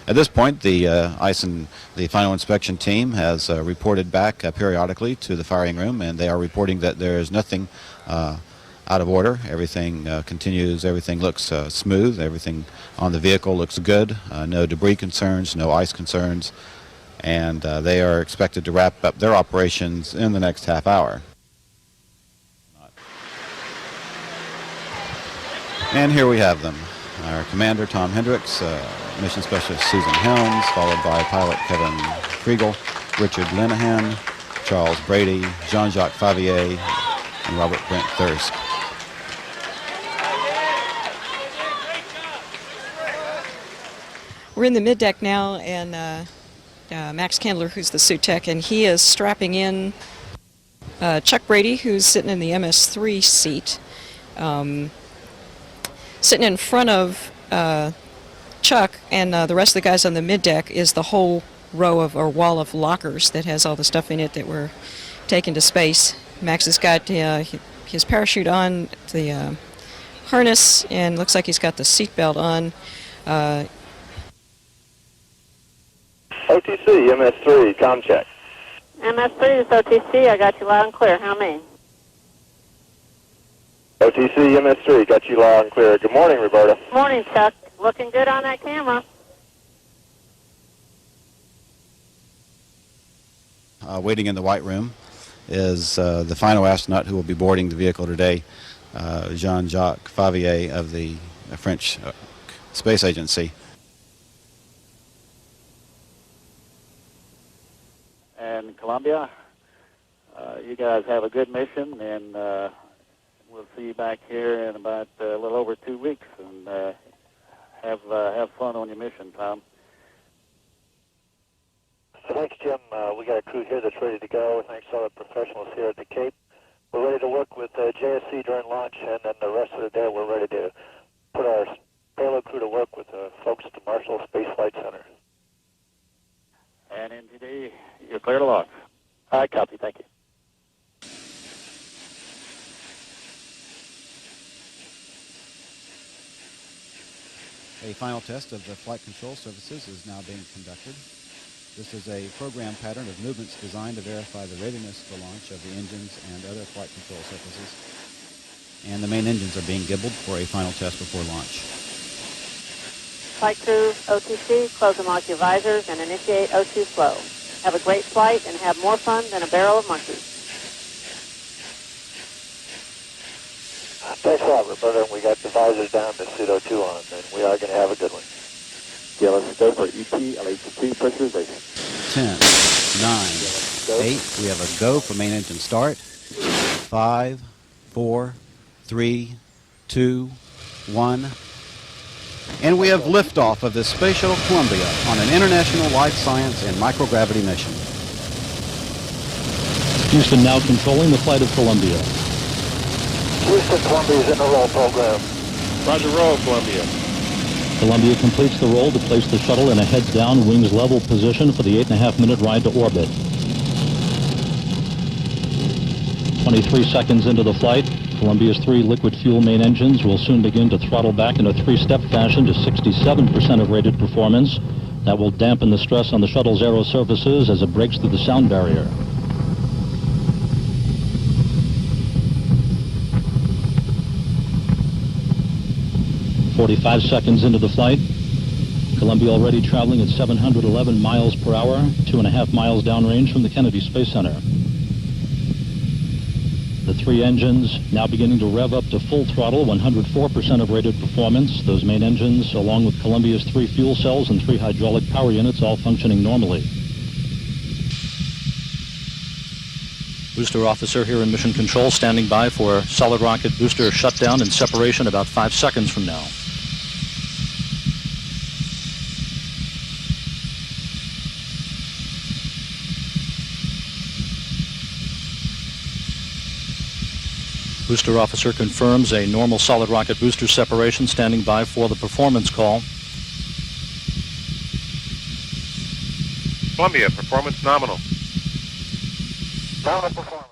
At this point, the ice and the final inspection team has reported back periodically to the firing room, and they are reporting that there is nothing out of order. Everything continues, everything looks smooth, everything on the vehicle looks good, no debris concerns, no ice concerns, and they are expected to wrap up their operations in the next half hour. And here we have them. Our commander, Tom Hendricks, mission specialist Susan Helms, followed by pilot Kevin Kriegel, Richard Linehan, Charles Brady, Jean-Jacques Favier, and Robert Brent Thirsk. We're in the middeck now, and Max Candler, who's the suit tech, and he is strapping in Chuck Brady, who's sitting in the MS3 seat. Sitting in front of Chuck and the rest of the guys on the middeck is the whole row of, or wall of lockers that has all the stuff in it that we're taking to space. Max has got his parachute on, the harness, and looks like he's got the seatbelt on. OTC, MS3, comm check. MS3 is OTC, I got you loud and clear. How many? OTC, MS3, got you loud and clear. Good morning, Roberta. Morning, Chuck. Looking good on that camera. Waiting in the white room is the final astronaut who will be boarding the vehicle today, Jean-Jacques Favier of the French Space Agency. And Columbia, you guys have a good mission, and we'll see you back here in about a little over 2 weeks, and have fun on your mission, Tom. So thanks, Jim. We got a crew here that's ready to go. Thanks to all the professionals here at the Cape. We're ready to work with JSC during launch, and then the rest of the day we're ready to put our payload crew to work with the folks at the Marshall Space Flight Center. And NGD, you're clear to launch. All right, copy. Thank you. A final test of the flight control surfaces is now being conducted. This is a program pattern of movements designed to verify the readiness for launch of the engines and other flight control surfaces. And the main engines are being gibbled for a final test before launch. Flight crew, OTC, close and lock your visors and initiate O2 flow. Have a great flight and have more fun than a barrel of monkeys. Thanks a lot, Roberta. We got the visors down to pseudo 2 on, and we are going to have a good one. Yeah, let's go for ET, LH2 pressurization. 10, 9, 8. We have a go for main engine start. 5, 4, 3, 2, 1. And we have liftoff of the Space Shuttle Columbia on an international life science and microgravity mission. Houston now controlling the flight of Columbia. Houston, Columbia is in the roll program. Roger, roll, Columbia. Columbia completes the roll to place the shuttle in a head-down, wings-level position for the 8.5-minute ride to orbit. 23 seconds into the flight, Columbia's 3 liquid fuel main engines will soon begin to throttle back in a 3-step fashion to 67% of rated performance. That will dampen the stress on the shuttle's aero surfaces as it breaks through the sound barrier. "45 seconds into the flight, Columbia already traveling at 711 miles per hour, 2.5 miles downrange from the Kennedy Space Center. The 3 engines now beginning to rev up to full throttle, 104% of rated performance. Those main engines, along with Columbia's 3 fuel cells and 3 hydraulic power units, all functioning normally. Booster officer here in Mission Control standing by for solid rocket booster shutdown and separation about 5 seconds from now. Booster officer confirms a normal solid rocket booster separation, standing by for the performance call. Columbia, performance nominal. Nominal performance.